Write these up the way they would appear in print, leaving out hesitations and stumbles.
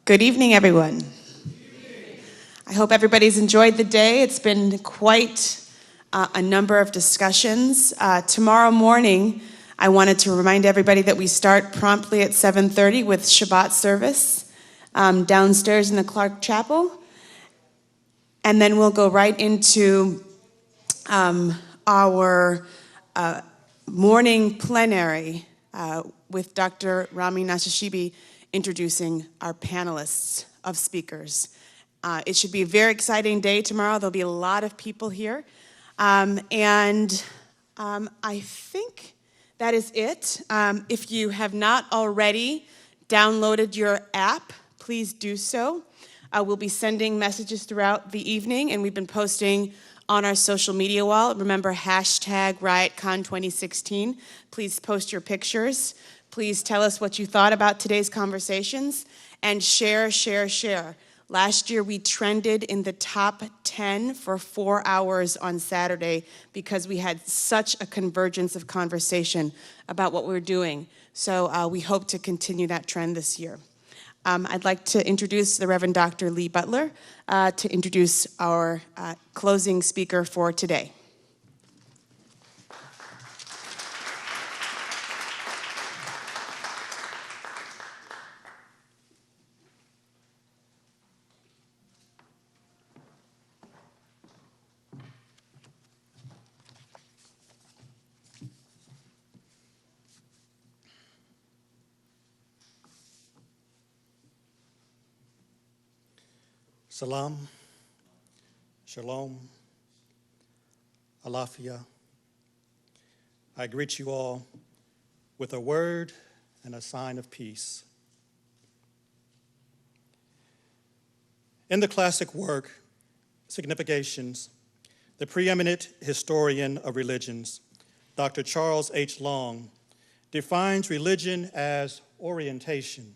Good evening, everyone. I hope everybody's enjoyed the day. It's been quite a number of discussions. Tomorrow morning, I wanted to remind everybody that we start promptly at 7:30 with Shabbat service downstairs in the Clark Chapel. And then we'll go right into our morning plenary with Dr. Rami Nashashibi introducing our panelists of speakers. It should be a very exciting day tomorrow. There'll be a lot of people here. I think that is it. If you have not already downloaded your app, please do so. We'll be sending messages throughout the evening, and we've been posting on our social media wall. Remember, hashtag RiotCon2016. Please post your pictures. Please tell us what you thought about today's conversations, and share. Last year, we trended in the top 10 for 4 hours on Saturday because we had such a convergence of conversation about what we're doing. So we hope to continue that trend this year. I'd like to introduce the Reverend Dr. Lee Butler to introduce our closing speaker for today. Salam, Shalom, Alafia. I greet you all with a word and a sign of peace. In the classic work, Significations, the preeminent historian of religions, Dr. Charles H. Long, defines religion as orientation,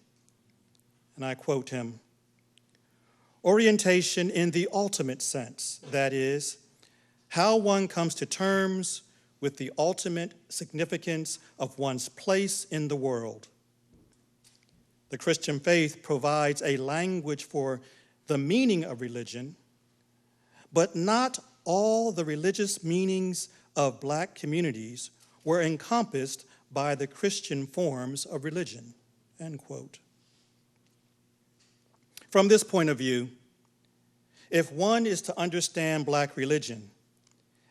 and I quote him, "Orientation in the ultimate sense, that is, how one comes to terms with the ultimate significance of one's place in the world. The Christian faith provides a language for the meaning of religion, but not all the religious meanings of Black communities were encompassed by the Christian forms of religion," end quote. From this point of view, if one is to understand Black religion,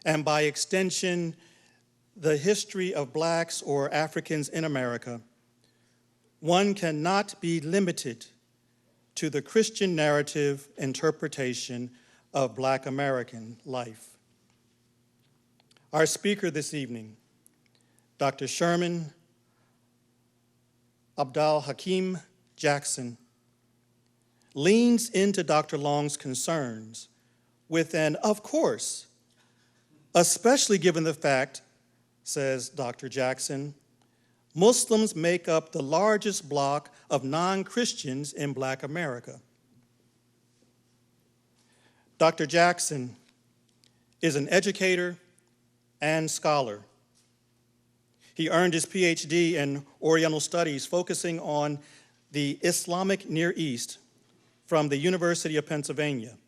and by extension, the history of Blacks or Africans in America, one cannot be limited to the Christian narrative interpretation of Black American life. Our speaker this evening, Dr. Sherman Abdul Hakim Jackson, leans into Dr. Long's concerns with an "of course," especially given the fact, says Dr. Jackson, Muslims make up the largest block of non-Christians in Black America. Dr. Jackson is an educator and scholar. He earned his PhD in Oriental Studies, focusing on the Islamic Near East from the University of Pennsylvania.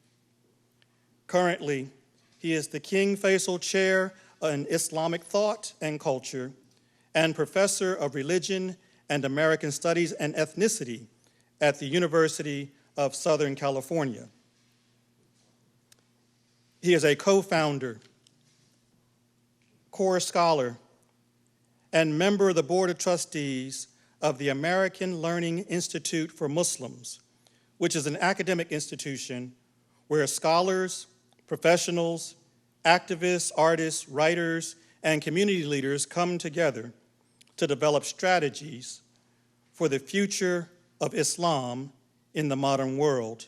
Currently, he is the King Faisal Chair in Islamic Thought and Culture and Professor of Religion and American Studies and Ethnicity at the University of Southern California. He is a co-founder, core scholar, and member of the Board of Trustees of the American Learning Institute for Muslims, which is an academic institution where scholars, professionals, activists, artists, writers, and community leaders come together to develop strategies for the future of Islam in the modern world.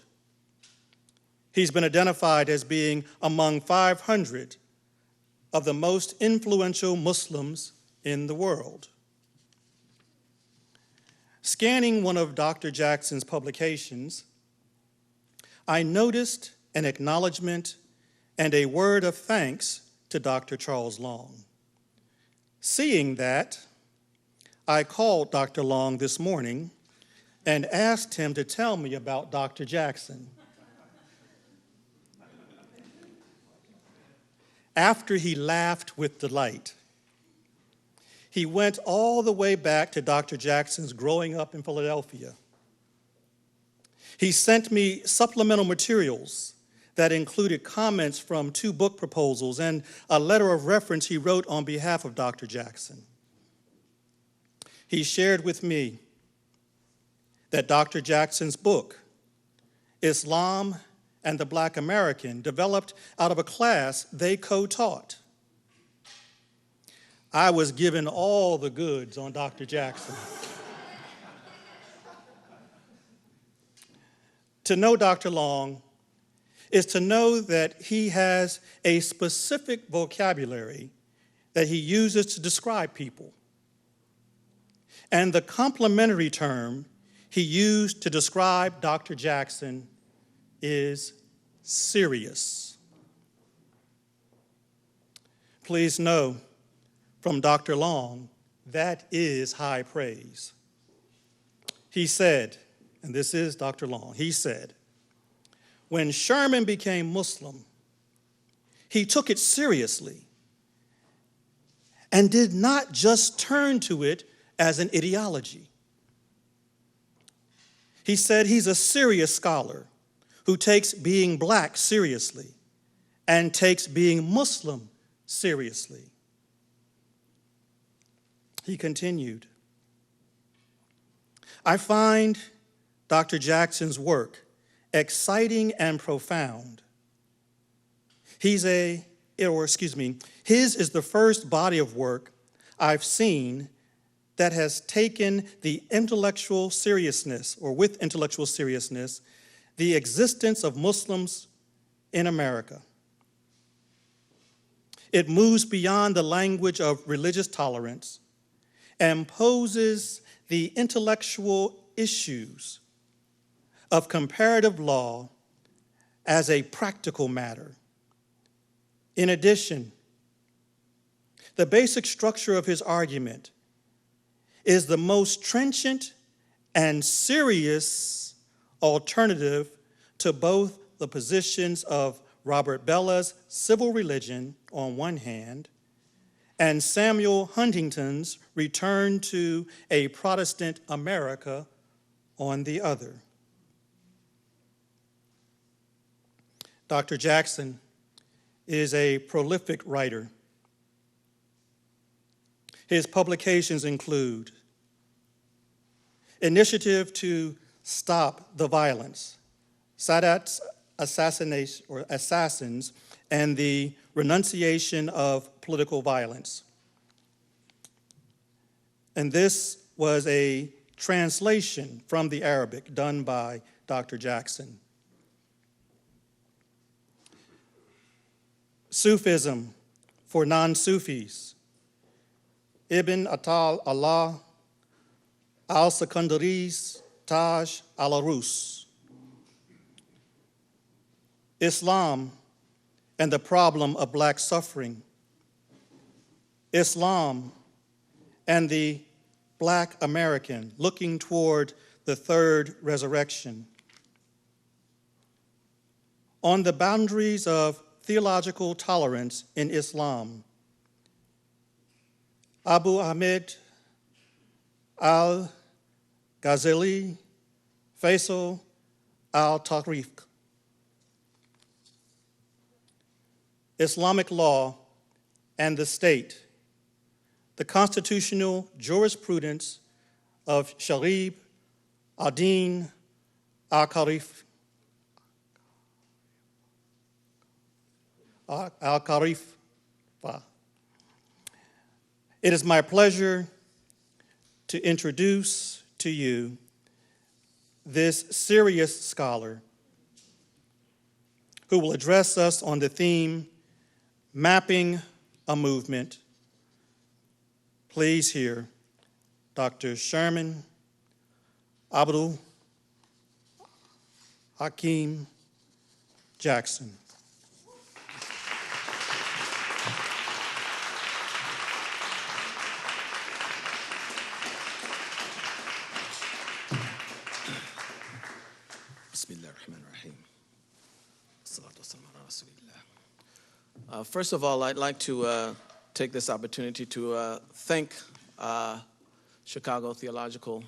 He's been identified as being among 500 of the most influential Muslims in the world. Scanning one of Dr. Jackson's publications, I noticed an acknowledgement and a word of thanks to Dr. Charles Long. Seeing that, I called Dr. Long this morning and asked him to tell me about Dr. Jackson. After he laughed with delight, he went all the way back to Dr. Jackson's growing up in Philadelphia. He sent me supplemental materials that included comments from 2 book proposals and a letter of reference he wrote on behalf of Dr. Jackson. He shared with me that Dr. Jackson's book, Islam and the Black American, developed out of a class they co-taught. I was given all the goods on Dr. Jackson. To know Dr. Long is to know that he has a specific vocabulary that he uses to describe people. And the complementary term he used to describe Dr. Jackson is serious. Please know from Dr. Long, that is high praise. He said, and this is Dr. Long, he said, when Sherman became Muslim, he took it seriously and did not just turn to it as an ideology. He said he's a serious scholar who takes being black seriously and takes being Muslim seriously. He continued, I find Dr. Jackson's work exciting and profound. His is the first body of work I've seen that has taken the intellectual seriousness, or with intellectual seriousness, the existence of Muslims in America. It moves beyond the language of religious tolerance and poses the intellectual issues of comparative law as a practical matter. In addition, the basic structure of his argument is the most trenchant and serious alternative to both the positions of Robert Bella's civil religion on one hand and Samuel Huntington's return to a Protestant America on the other. Dr. Jackson is a prolific writer. His publications include Initiative to Stop the Violence, Sadat's Assassins, and the Renunciation of Political Violence. And this was a translation from the Arabic done by Dr. Jackson. Sufism for non-Sufis, Ibn Atal-Allah al-Sakandari's Taj al-Arus. Islam and the problem of black suffering. Islam and the Black American looking toward the third resurrection. On the boundaries of theological tolerance in Islam, Abu Ahmed al-Ghazali, Faisal al-Tariq. Islamic law and the state, the constitutional jurisprudence of Sharif ad-Din al-Kharif, It is my pleasure to introduce to you this serious scholar who will address us on the theme, Mapping a Movement. Please hear Dr. Sherman Abdul Hakim Jackson. First of all, I'd like to take this opportunity to thank Chicago Theological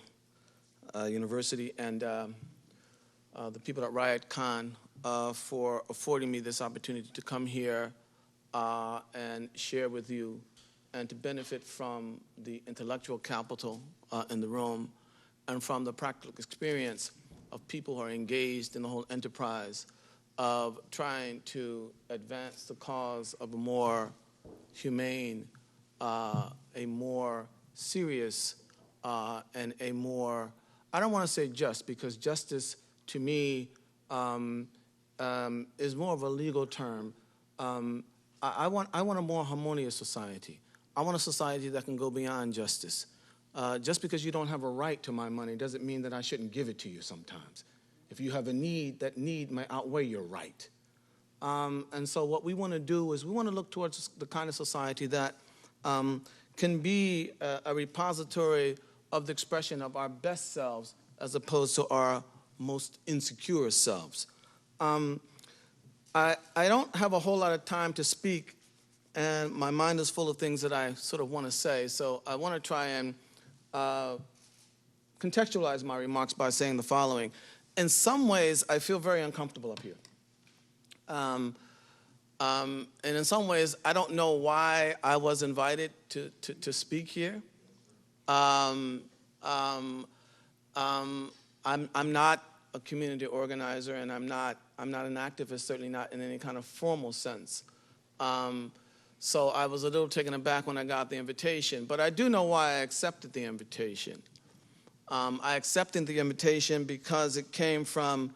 University and the people at Riot Con for affording me this opportunity to come here and share with you and to benefit from the intellectual capital in the room and from the practical experience of people who are engaged in the whole enterprise of trying to advance the cause of a more humane, a more serious, and a more, I don't want to say just, because justice to me is more of a legal term. I want a more harmonious society. I want a society that can go beyond justice. Just because you don't have a right to my money doesn't mean that I shouldn't give it to you sometimes. If you have a need, that need may outweigh your right. And so what we want to do is we want to look towards the kind of society that can be a repository of the expression of our best selves as opposed to our most insecure selves. I don't have a whole lot of time to speak, and my mind is full of things that I sort of want to say, so I want to try and contextualize my remarks by saying the following. In some ways, I feel very uncomfortable up here. And in some ways, I don't know why I was invited to speak here. I'm not a community organizer, and I'm not an activist, certainly not in any kind of formal sense. So I was a little taken aback when I got the invitation, but I do know why I accepted the invitation. I accepted the invitation because it came from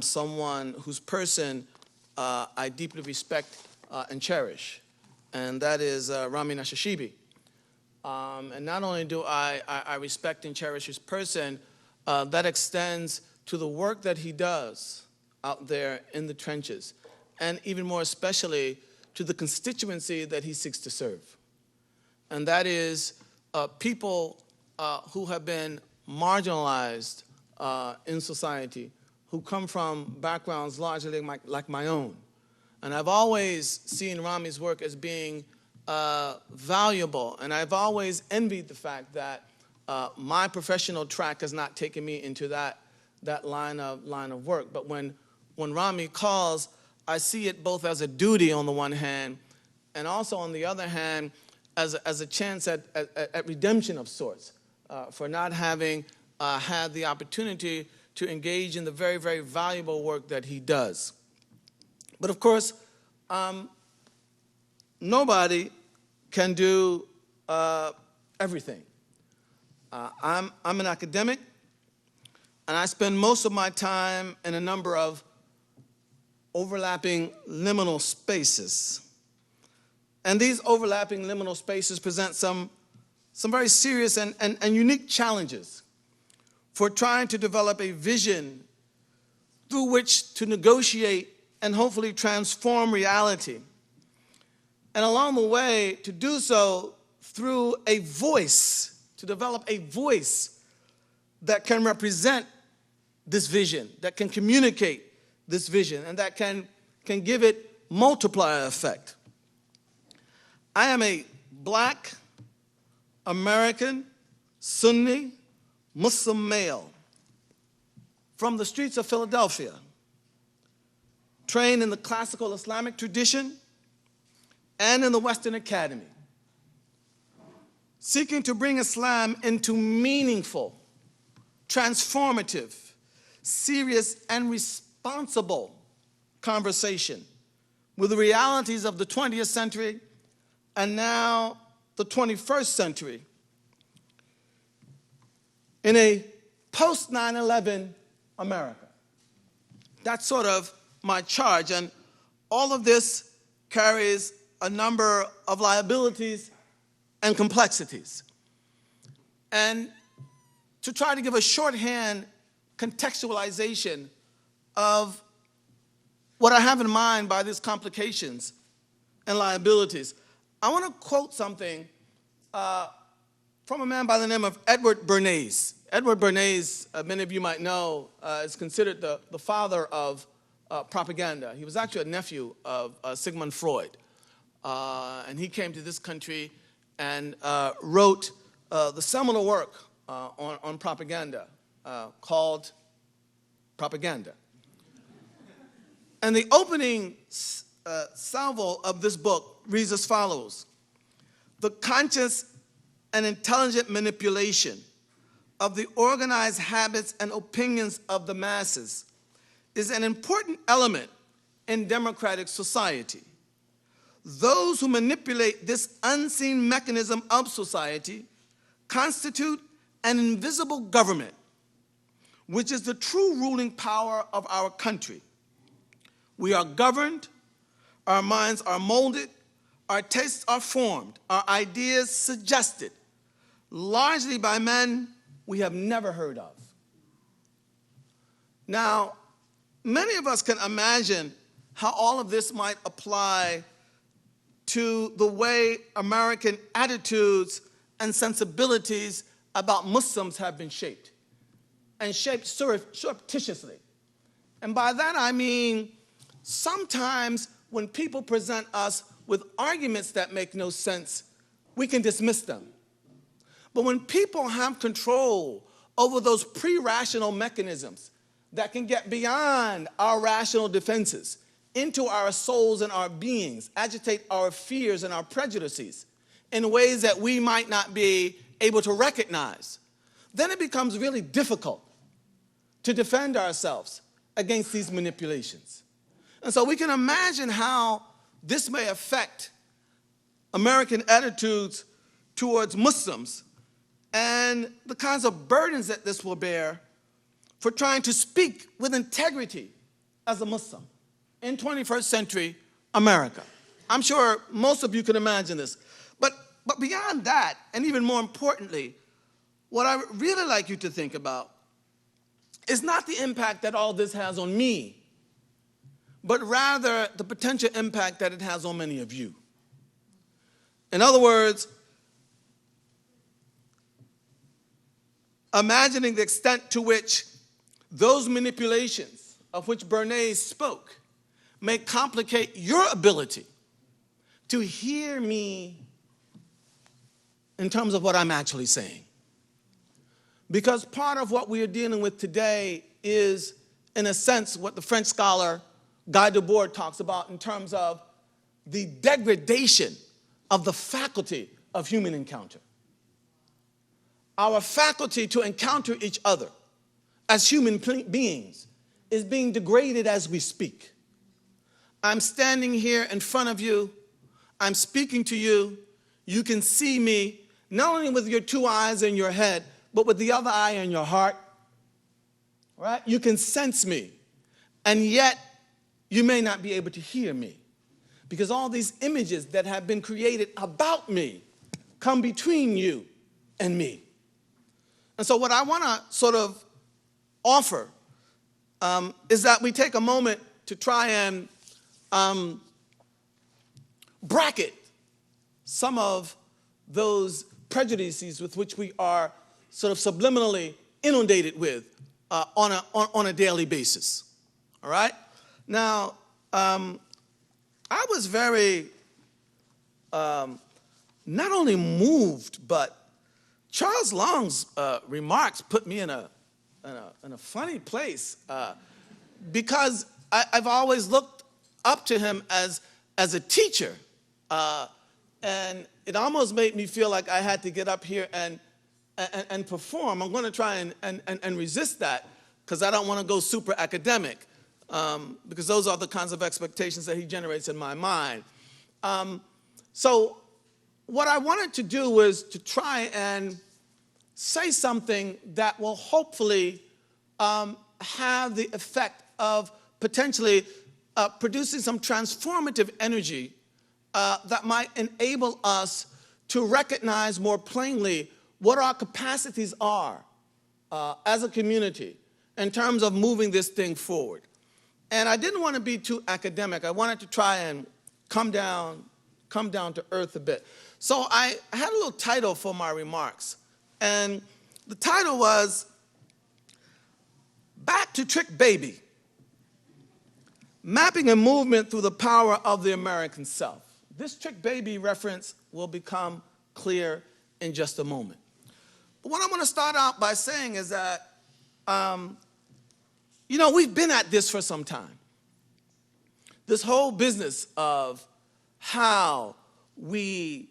someone whose person I deeply respect and cherish, and that is Rami Nashashibi. And not only do I respect and cherish his person, that extends to the work that he does out there in the trenches, and even more especially to the constituency that he seeks to serve. And that is people who have been marginalized in society, who come from backgrounds largely like my own. And I've always seen Rami's work as being valuable, and I've always envied the fact that my professional track has not taken me into that line of work. But when Rami calls, I see it both as a duty on the one hand, and also on the other hand as a chance at redemption of sorts, for not having had the opportunity to engage in the very, very valuable work that he does. But of course, nobody can do everything. I'm an academic, and I spend most of my time in a number of overlapping liminal spaces. And these overlapping liminal spaces present some very serious and unique challenges for trying to develop a vision through which to negotiate and hopefully transform reality. And along the way, to do so through a voice, to develop a voice that can represent this vision, that can communicate this vision, and that can give it multiplier effect. I am a Black, American, Sunni, Muslim male from the streets of Philadelphia, trained in the classical Islamic tradition and in the Western Academy, seeking to bring Islam into meaningful, transformative, serious, and responsible conversation with the realities of the 20th century and now the 21st century in a post 9/11 America. That's sort of my charge, and all of this carries a number of liabilities and complexities. And to try to give a shorthand contextualization of what I have in mind by these complications and liabilities, I want to quote something from a man by the name of Edward Bernays. Edward Bernays, many of you might know, is considered the father of propaganda. He was actually a nephew of Sigmund Freud. And he came to this country and wrote the seminal work on propaganda called Propaganda. And the opening salvo of this book reads as follows: the conscious and intelligent manipulation of the organized habits and opinions of the masses is an important element in democratic society. Those who manipulate this unseen mechanism of society constitute an invisible government, which is the true ruling power of our country. We are governed, our minds are molded, our tastes are formed, our ideas suggested, largely by men we have never heard of. Now, many of us can imagine how all of this might apply to the way American attitudes and sensibilities about Muslims have been shaped, and shaped surreptitiously. And by that I mean, sometimes when people present us with arguments that make no sense, we can dismiss them. But when people have control over those pre-rational mechanisms that can get beyond our rational defenses, into our souls and our beings, agitate our fears and our prejudices in ways that we might not be able to recognize, then it becomes really difficult to defend ourselves against these manipulations. And so we can imagine how this may affect American attitudes towards Muslims and the kinds of burdens that this will bear for trying to speak with integrity as a Muslim in 21st century America. I'm sure most of you can imagine this. But beyond that, and even more importantly, what I would really like you to think about is not the impact that all this has on me, but rather the potential impact that it has on many of you. In other words, imagining the extent to which those manipulations of which Bernays spoke may complicate your ability to hear me in terms of what I'm actually saying. Because part of what we are dealing with today is, in a sense, what the French scholar Guy Debord talks about in terms of the degradation of the faculty of human encounter. Our faculty to encounter each other as human beings is being degraded as we speak. I'm standing here in front of you, I'm speaking to you, you can see me, not only with your two eyes in your head, but with the other eye in your heart, right? You can sense me, and yet you may not be able to hear me, because all these images that have been created about me come between you and me. And so what I want to sort of offer is that we take a moment to try and bracket some of those prejudices with which we are sort of subliminally inundated with on a daily basis. All right? Now, I was very not only moved, but Charles Long's remarks put me in a funny place because I've always looked up to him as a teacher, and it almost made me feel like I had to get up here and perform. I'm going to try and resist that because I don't want to go super academic, because those are the kinds of expectations that he generates in my mind. So what I wanted to do was to try and say something that will hopefully have the effect of potentially producing some transformative energy that might enable us to recognize more plainly what our capacities are as a community in terms of moving this thing forward. And I didn't want to be too academic. I wanted to try and come down to earth a bit. So I had a little title for my remarks. And The title was Back to Trick Baby, Mapping a Movement Through the Power of the American Self. This Trick Baby reference will become clear in just a moment. But what I want to start out by saying is that, we've been at this for some time. This whole business of how we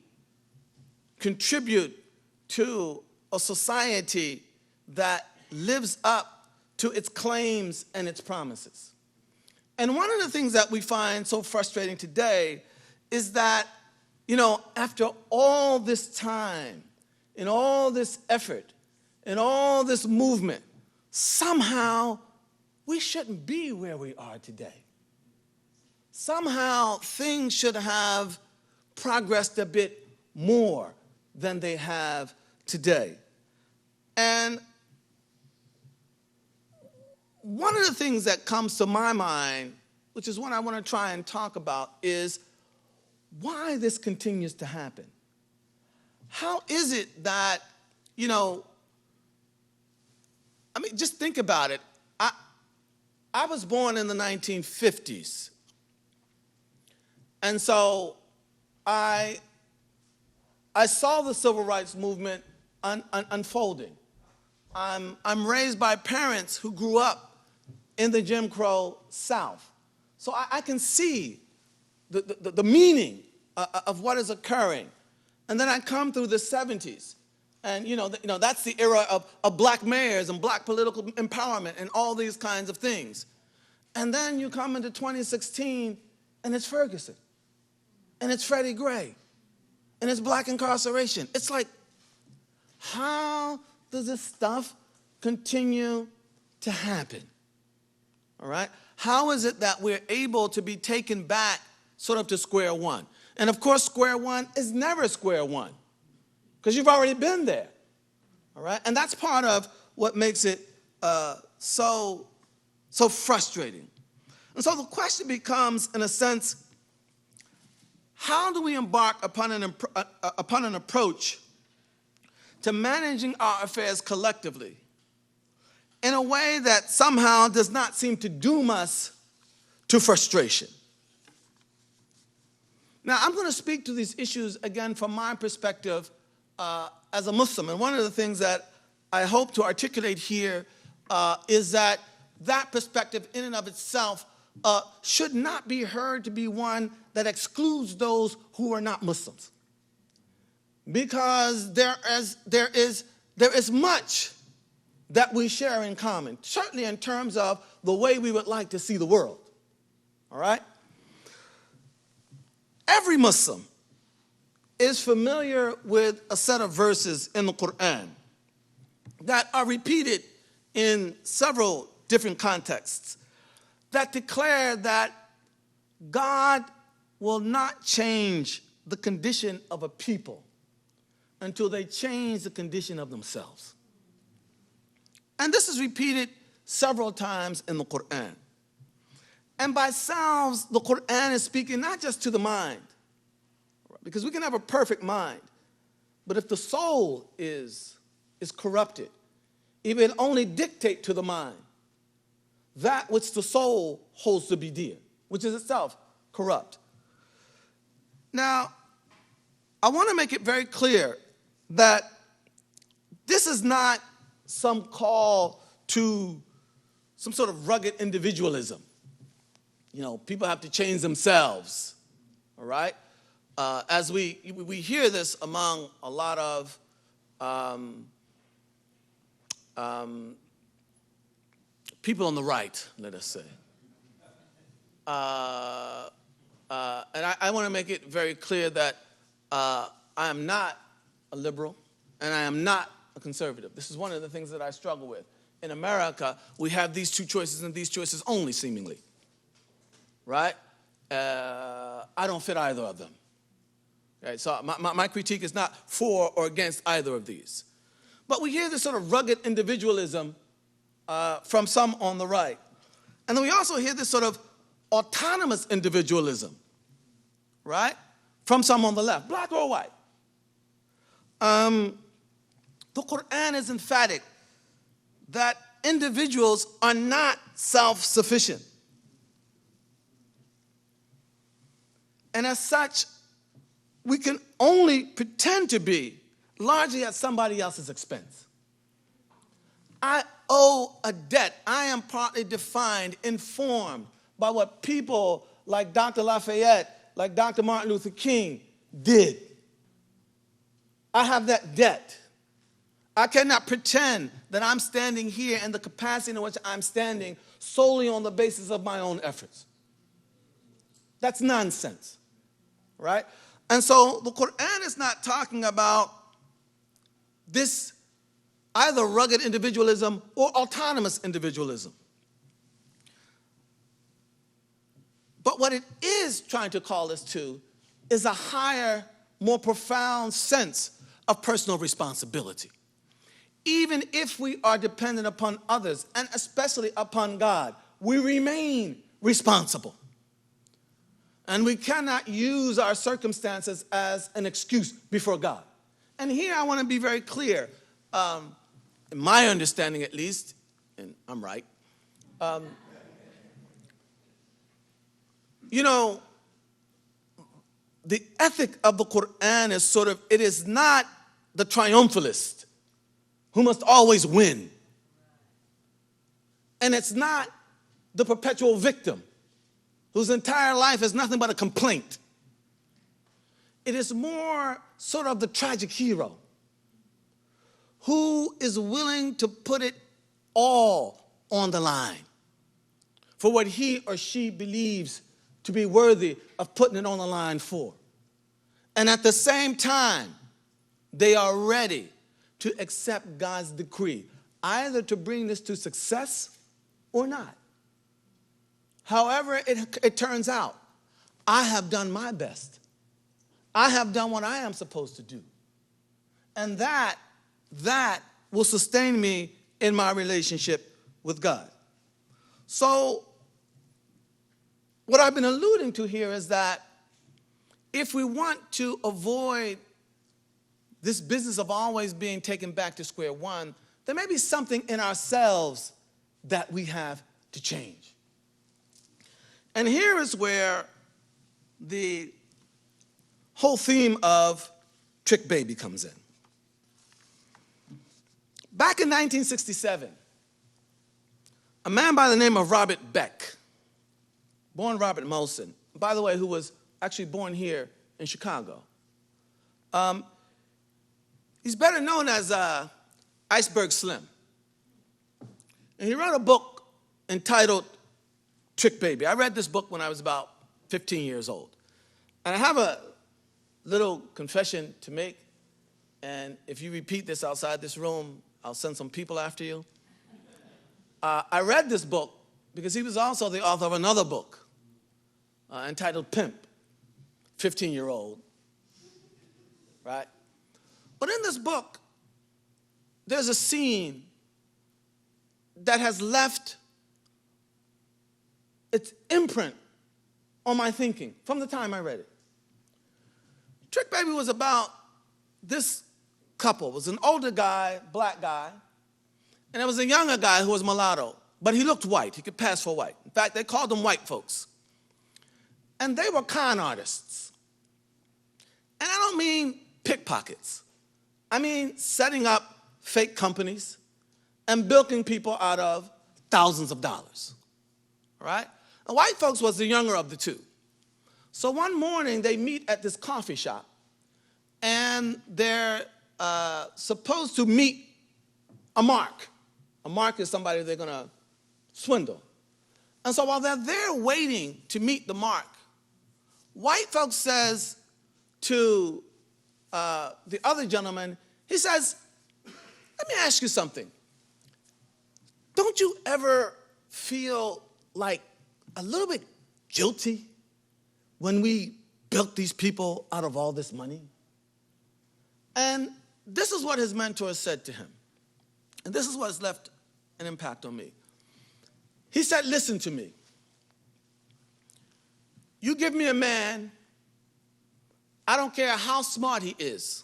contribute to a society that lives up to its claims and its promises. And one of the things that we find so frustrating today is that, after all this time and all this effort and all this movement, somehow we shouldn't be where we are today. Somehow things should have progressed a bit more than they have today. And one of the things that comes to my mind, which is what I want to try and talk about, is why this continues to happen. How is it that, just think about it. I was born in the 1950s. And so I saw the civil rights movement unfolding. I'm raised by parents who grew up in the Jim Crow South. So I can see the meaning of what is occurring. And then I come through the 70s. And, that's the era of black mayors and black political empowerment and all these kinds of things. And then you come into 2016, and it's Ferguson. And it's Freddie Gray. And it's black incarceration. It's like, how does this stuff continue to happen? All right? How is it that we're able to be taken back sort of to square one? And of course, square one is never square one, because you've already been there. All right? And that's part of what makes it so frustrating. And so the question becomes, in a sense, how do we embark upon an approach to managing our affairs collectively in a way that somehow does not seem to doom us to frustration? Now, I'm going to speak to these issues again from my perspective as a Muslim. And one of the things that I hope to articulate here is that perspective in and of itself should not be heard to be one that excludes those who are not Muslims. Because there is much that we share in common, certainly in terms of the way we would like to see the world. All right? Every Muslim is familiar with a set of verses in the Quran that are repeated in several different contexts that declare that God will not change the condition of a people until they change the condition of themselves. And this is repeated several times in the Quran. And by selves, the Quran is speaking not just to the mind, because we can have a perfect mind, but if the soul is corrupted, it will only dictate to the mind that which the soul holds to be dear, which is itself corrupt. Now, I want to make it very clear that this is not some call to some sort of rugged individualism. People have to change themselves, all right? As we hear this among a lot of people on the right, let us say. And I want to make it very clear that I am not a liberal and I am not a conservative. This is one of the things that I struggle with. In America, we have these two choices and these choices only, seemingly. Right? I don't fit either of them. Okay, so my critique is not for or against either of these. But we hear this sort of rugged individualism from some on the right. And then we also hear this sort of autonomous individualism, right? From some on the left, black or white. The Quran is emphatic that individuals are not self-sufficient. And as such, we can only pretend to be largely at somebody else's expense. I owe a debt. I am partly defined, informed by what people like Dr. Lafayette, like Dr. Martin Luther King did. I have that debt. I cannot pretend that I'm standing here in the capacity in which I'm standing solely on the basis of my own efforts. That's nonsense, right? And so the Quran is not talking about this either rugged individualism or autonomous individualism. But what it is trying to call us to is a higher, more profound sense of personal responsibility. Even if we are dependent upon others, and especially upon God, we remain responsible. And we cannot use our circumstances as an excuse before God. And here I want to be very clear. In my understanding at least, and I'm right, you know, the ethic of the Quran is sort of, it is not the triumphalist who must always win. And it's not the perpetual victim whose entire life is nothing but a complaint. It is more sort of the tragic hero who is willing to put it all on the line for what he or she believes to be worthy of putting it on the line for. And at the same time, they are ready to accept God's decree, either to bring this to success or not. However it turns out, I have done my best. I have done what I am supposed to do. And that will sustain me in my relationship with God. So, what I've been alluding to here is that if we want to avoid this business of always being taken back to square one, there may be something in ourselves that we have to change. And here is where the whole theme of Trick Baby comes in. Back in 1967, a man by the name of Robert Beck, born Robert Molson, by the way, who was actually born here in Chicago. He's better known as Iceberg Slim. And he wrote a book entitled Trick Baby. I read this book when I was about 15 years old. And I have a little confession to make. And if you repeat this outside this room, I'll send some people after you. I read this book because he was also the author of another book entitled Pimp, 15-year-old, right? But in this book, there's a scene that has left its imprint on my thinking from the time I read it. Trick Baby was about this couple. It was an older guy, black guy, and there was a younger guy who was mulatto, but he looked white. He could pass for white. In fact, they called them white folks. And they were con artists. And I don't mean pickpockets. I mean setting up fake companies and bilking people out of thousands of dollars, all right? And white folks was the younger of the two. So one morning, they meet at this coffee shop, and they're supposed to meet a mark. A mark is somebody they're going to swindle. And so while they're there waiting to meet the mark, white folks says to the other gentleman, he says, let me ask you something. Don't you ever feel like a little bit guilty when we built these people out of all this money? And this is what his mentor said to him. And this is what has left an impact on me. He said, listen to me. You give me a man, I don't care how smart he is.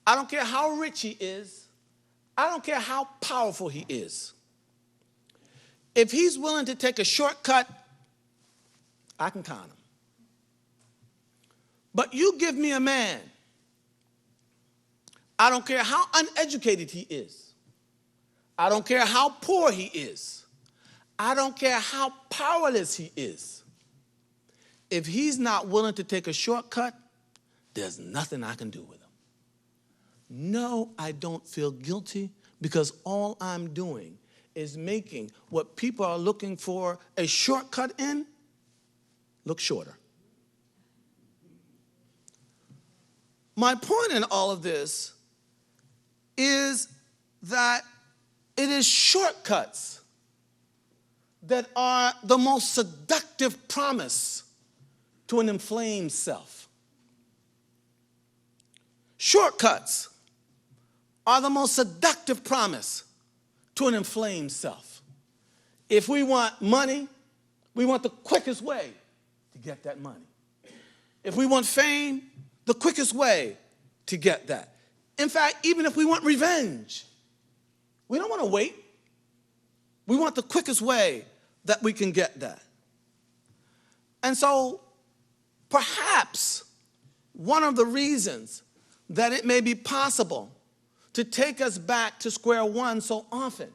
I don't care how rich he is. I don't care how powerful he is. If he's willing to take a shortcut, I can count him. But you give me a man, I don't care how uneducated he is. I don't care how poor he is. I don't care how powerless he is. If he's not willing to take a shortcut, there's nothing I can do with him. No, I don't feel guilty because all I'm doing is making what people are looking for a shortcut in look shorter. My point in all of this is that it is shortcuts that are the most seductive promise to an inflamed self. Shortcuts are the most seductive promise to an inflamed self. If we want money, we want the quickest way to get that money. If we want fame, the quickest way to get that. In fact, even if we want revenge, we don't want to wait. We want the quickest way that we can get that. And so perhaps one of the reasons that it may be possible to take us back to square one so often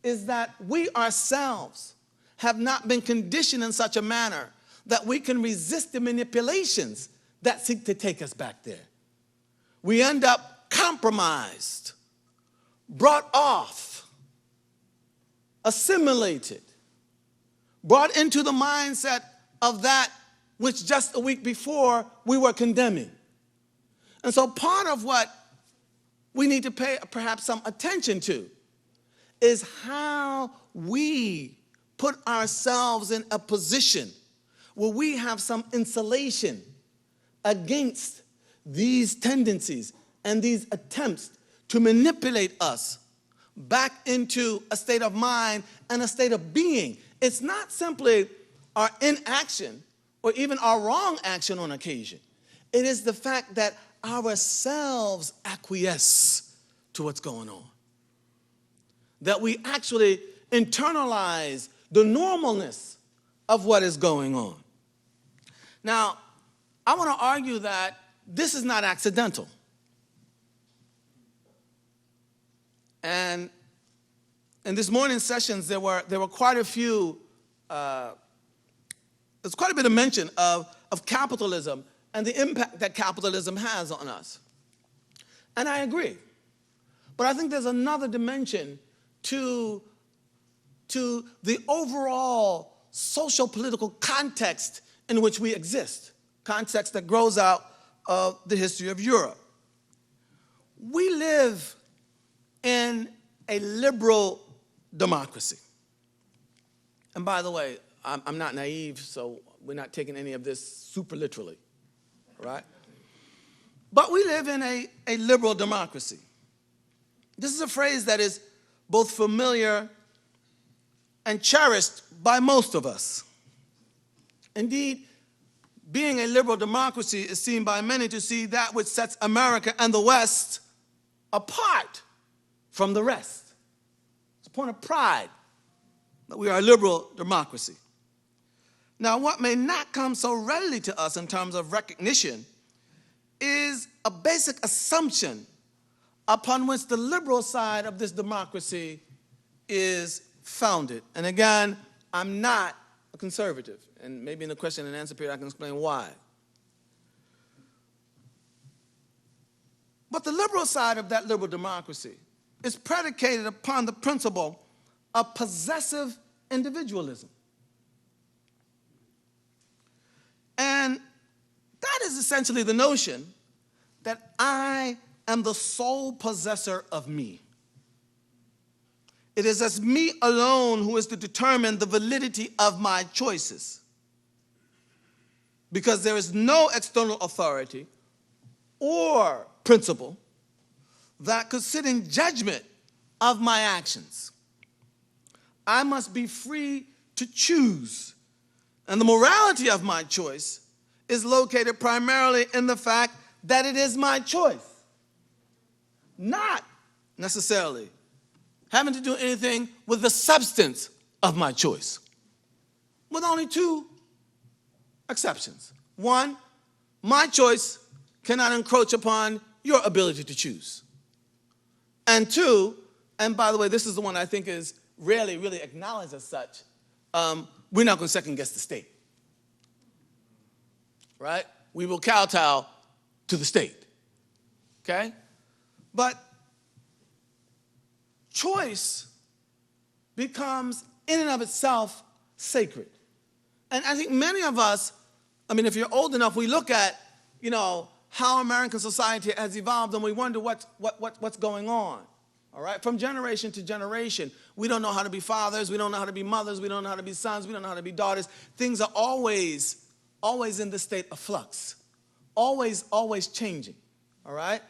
is that we ourselves have not been conditioned in such a manner that we can resist the manipulations that seek to take us back there. We end up compromised, brought off, assimilated, brought into the mindset of that which just a week before we were condemning. And so part of what we need to pay perhaps some attention to is how we put ourselves in a position where we have some insulation against these tendencies and these attempts to manipulate us back into a state of mind and a state of being. It's not simply our inaction or even our wrong action on occasion. It is the fact that ourselves acquiesce to what's going on. That we actually internalize the normalness of what is going on. Now, I want to argue that this is not accidental. And in this morning's sessions, there were quite a few, there's quite a bit of mention of capitalism and the impact that capitalism has on us. And I agree. But I think there's another dimension to the overall social political context in which we exist, context that grows out of the history of Europe. We live in a liberal democracy. And by the way, I'm not naive, so we're not taking any of this super literally, right? But we live in a liberal democracy. This is a phrase that is both familiar and cherished by most of us. Indeed, being a liberal democracy is seen by many to see that which sets America and the West apart from the rest. It's a point of pride that we are a liberal democracy. Now, what may not come so readily to us in terms of recognition is a basic assumption upon which the liberal side of this democracy is founded. And again, I'm not a conservative. And maybe in the question and answer period I can explain why. But the liberal side of that liberal democracy is predicated upon the principle of possessive individualism. And that is essentially the notion that I am the sole possessor of me. It is as me alone who is to determine the validity of my choices, because there is no external authority or principle that could sit in judgment of my actions. I must be free to choose, and the morality of my choice is located primarily in the fact that it is my choice, not necessarily having to do anything with the substance of my choice, with only two exceptions. One, my choice cannot encroach upon your ability to choose. And two, and by the way, this is the one I think is rarely really acknowledged as such, we're not going to second guess the state. Right? We will kowtow to the state. Okay? But choice becomes in and of itself sacred. And I think many of us, I mean, if you're old enough, we look at, how American society has evolved and we wonder what's going on. All right? From generation to generation, we don't know how to be fathers, we don't know how to be mothers, we don't know how to be sons, we don't know how to be daughters. Things are always in the state of flux. Always changing. All right?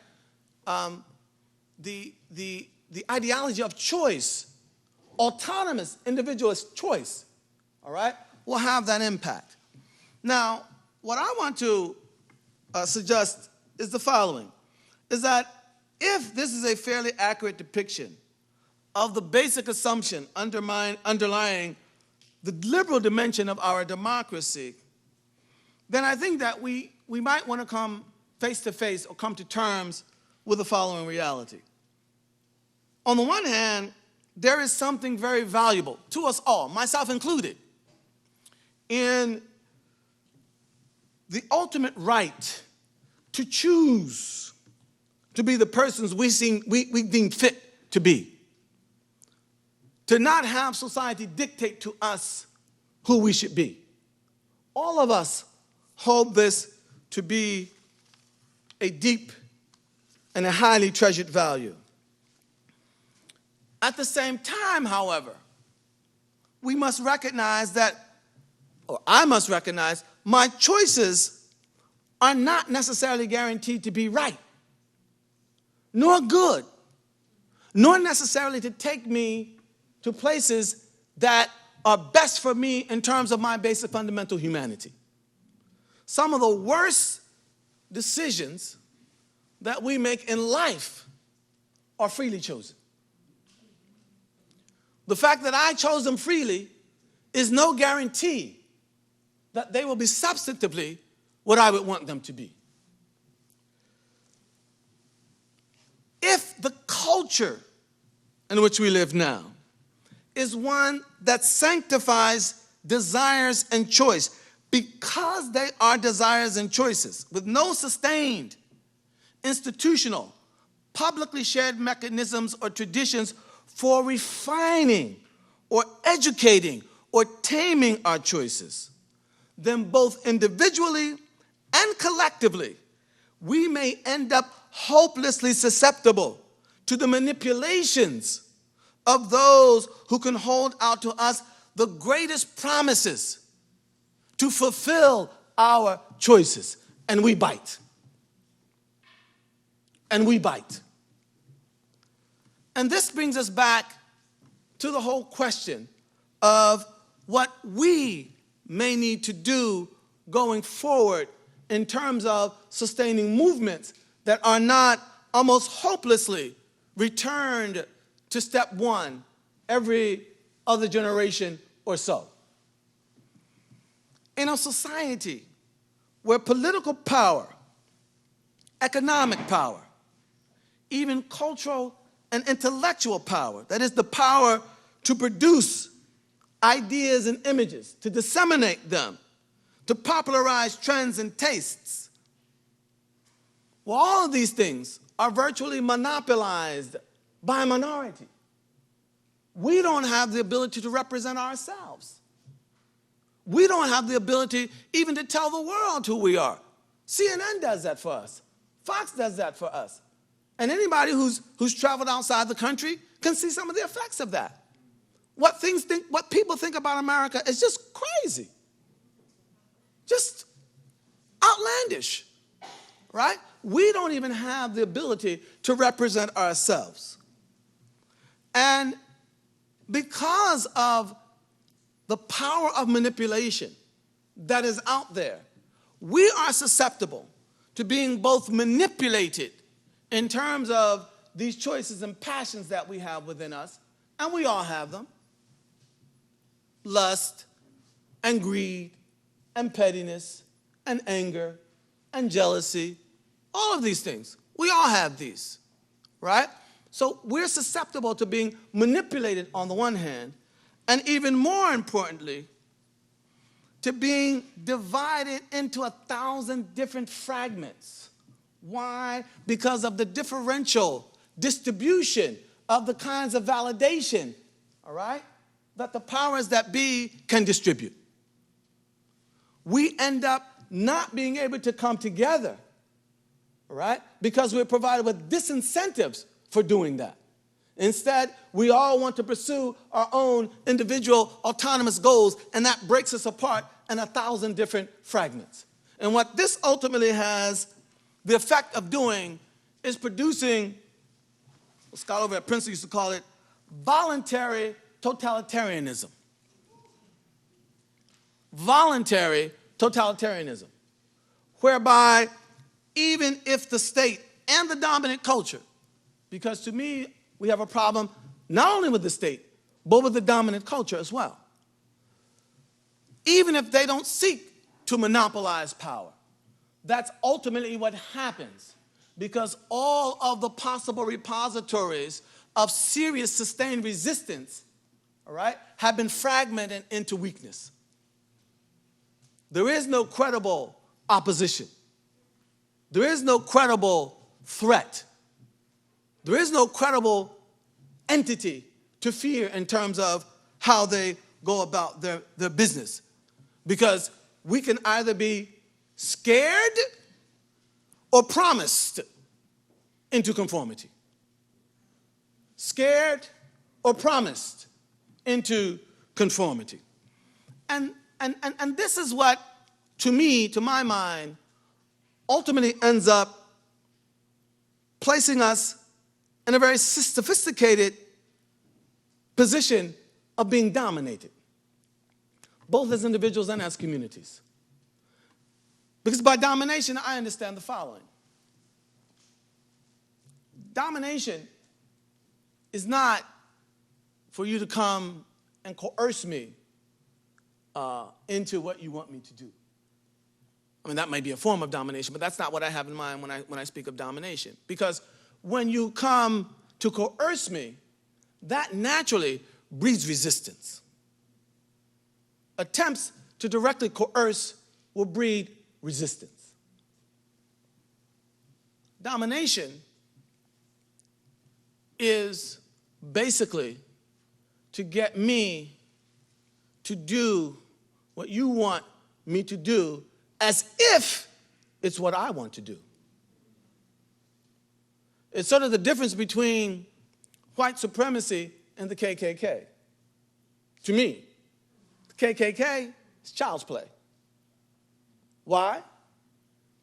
The ideology of choice, autonomous individualist choice, all right, will have that impact. Now, what I want to suggest is the following, is that if this is a fairly accurate depiction of the basic assumption underlying the liberal dimension of our democracy, then I think that we might want to come face to face or come to terms with the following reality. On the one hand, there is something very valuable to us all, myself included, in the ultimate right to choose to be the persons we deem fit to be. To not have society dictate to us who we should be. All of us hold this to be a deep and a highly treasured value. At the same time, however, we must recognize that, or I must recognize, my choices are not necessarily guaranteed to be right, nor good, nor necessarily to take me to places that are best for me in terms of my basic fundamental humanity. Some of the worst decisions that we make in life are freely chosen. The fact that I chose them freely is no guarantee that they will be substantively what I would want them to be. If the culture in which we live now is one that sanctifies desires and choice because they are desires and choices with no sustained institutional, publicly shared mechanisms or traditions for refining or educating or taming our choices, then both individually and collectively, we may end up hopelessly susceptible to the manipulations of those who can hold out to us the greatest promises to fulfill our choices. And we bite. And we bite. And this brings us back to the whole question of what we may need to do going forward in terms of sustaining movements that are not almost hopelessly returned to step one every other generation or so. In a society where political power, economic power, even cultural and intellectual power, that is the power to produce ideas and images, to disseminate them, to popularize trends and tastes. Well, all of these things are virtually monopolized by a minority. We don't have the ability to represent ourselves. We don't have the ability even to tell the world who we are. CNN does that for us. Fox does that for us. And anybody who's traveled outside the country can see some of the effects of that. What people think about America is just crazy. Just outlandish, right? We don't even have the ability to represent ourselves. And because of the power of manipulation that is out there, we are susceptible to being both manipulated in terms of these choices and passions that we have within us, and we all have them: lust and greed and pettiness and anger and jealousy, all of these things. We all have these, right? So we're susceptible to being manipulated on the one hand, and even more importantly, to being divided into 1,000 different fragments. Why? Because of the differential distribution of the kinds of validation, all right, that the powers that be can distribute. We end up not being able to come together, all right, because we're provided with disincentives for doing that. Instead, we all want to pursue our own individual autonomous goals, and that breaks us apart in 1,000 different fragments. And what this ultimately has the effect of doing is producing, a scholar over at Princeton used to call it, voluntary totalitarianism. Voluntary totalitarianism, whereby even if the state and the dominant culture, because to me, we have a problem not only with the state, but with the dominant culture as well. Even if they don't seek to monopolize power, that's ultimately what happens, because all of the possible repositories of serious sustained resistance, all right, have been fragmented into weakness. There is no credible opposition. There is no credible threat. There is no credible entity to fear in terms of how they go about their business. Because we can either be scared or promised into conformity. Scared or promised into conformity. And this is what, to me, to my mind, ultimately ends up placing us in a very sophisticated position of being dominated, both as individuals and as communities. Because by domination, I understand the following. Domination is not for you to come and coerce me into what you want me to do. I mean, that might be a form of domination, but that's not what I have in mind when I speak of domination. Because when you come to coerce me, that naturally breeds resistance. Attempts to directly coerce will breed resistance. Domination is basically to get me to do what you want me to do as if it's what I want to do. It's sort of the difference between white supremacy and the KKK. To me, the KKK is child's play. Why?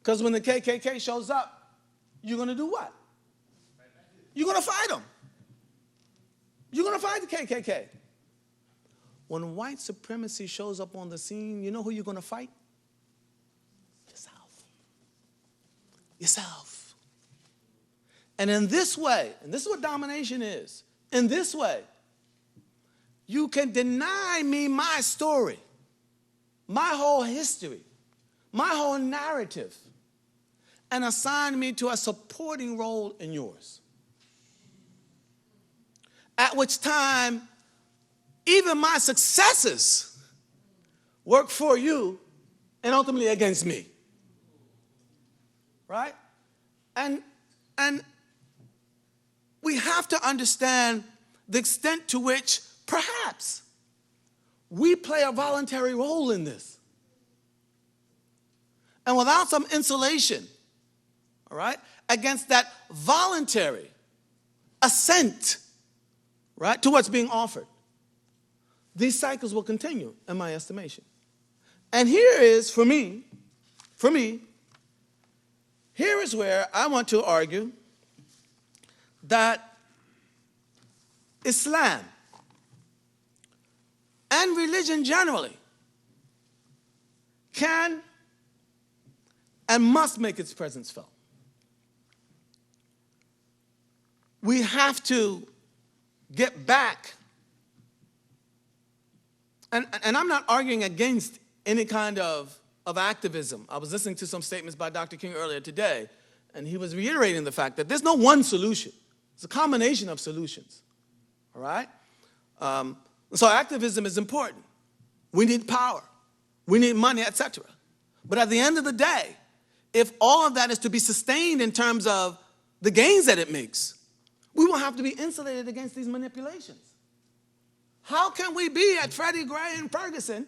Because when the KKK shows up, you're going to do what? You're going to fight them. You're going to fight the KKK. When white supremacy shows up on the scene, you know who you're going to fight? Yourself. Yourself. And in this way, and this is what domination is, in this way, you can deny me my story, my whole history, my whole narrative, and assign me to a supporting role in yours. At which time, even my successes work for you and ultimately against me. Right? And we have to understand the extent to which perhaps we play a voluntary role in this. And without some insulation, all right, against that voluntary assent, right, to what's being offered, these cycles will continue, in my estimation. And here is, for me, here is where I want to argue that Islam and religion generally can and must make its presence felt. we have to get back, and I'm not arguing against any kind of activism. I was listening to some statements by Dr. King earlier today, and he was reiterating the fact that there's no one solution. It's a combination of solutions, all right? So activism is important. We need power. We need money, etc. But at the end of the day, if all of that is to be sustained in terms of the gains that it makes, we will have to be insulated against these manipulations. How can we be at Freddie Gray and Ferguson,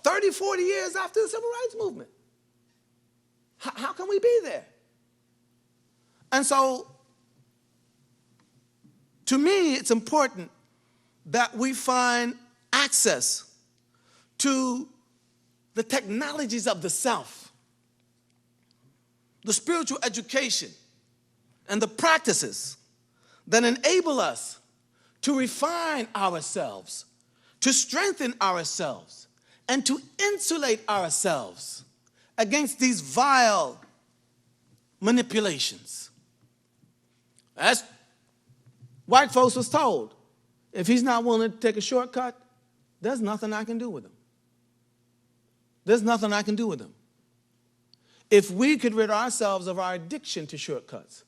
30, 40 years after the Civil Rights Movement? How can we be there? And so, to me, it's important that we find access to the technologies of the self, the spiritual education, and the practices that enable us to refine ourselves, to strengthen ourselves, and to insulate ourselves against these vile manipulations. As white folks was told, if he's not willing to take a shortcut, there's nothing I can do with him. There's nothing I can do with him. If we could rid ourselves of our addiction to shortcuts,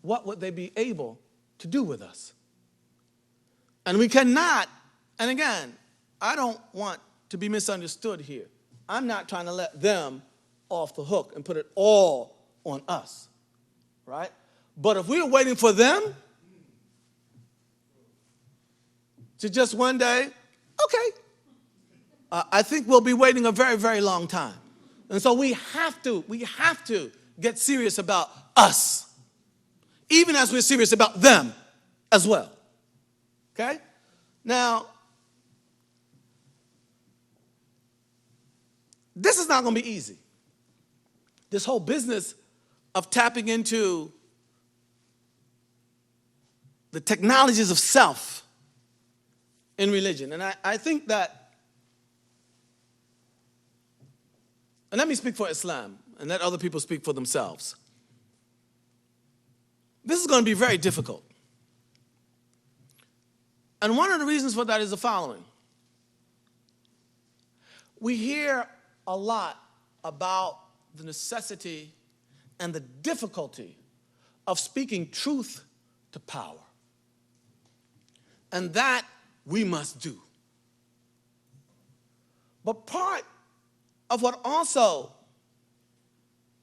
what would they be able to do with us? And we cannot, and again, I don't want to be misunderstood here. I'm not trying to let them off the hook and put it all on us, right? But if we're waiting for them to just one day, okay, I think we'll be waiting a very, very long time. And so we have to get serious about us, even as we're serious about them as well. Okay? Now, this is not going to be easy. This whole business of tapping into the technologies of self in religion. And I think that, and let me speak for Islam and let other people speak for themselves. This is going to be very difficult. And one of the reasons for that is the following. We hear a lot about the necessity and the difficulty of speaking truth to power. And that we must do. But part of what also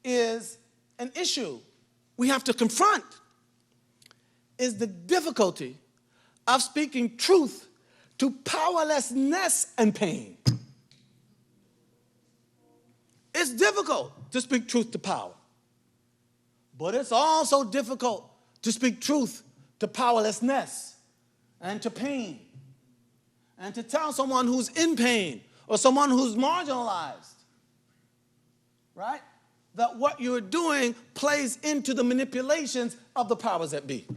is an issue we have to confront is the difficulty of speaking truth to powerlessness and pain. It's difficult to speak truth to power, but it's also difficult to speak truth to powerlessness and to pain, and to tell someone who's in pain or someone who's marginalized, right, that what you're doing plays into the manipulations of the powers that be.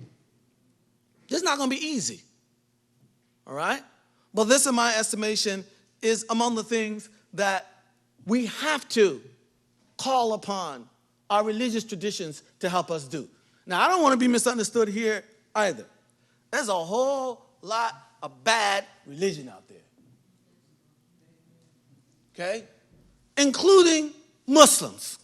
It's not going to be easy, all right? But this, in my estimation, is among the things that we have to call upon our religious traditions to help us do. Now, I don't want to be misunderstood here either. There's a whole lot of bad religion out there, okay? Including Muslims.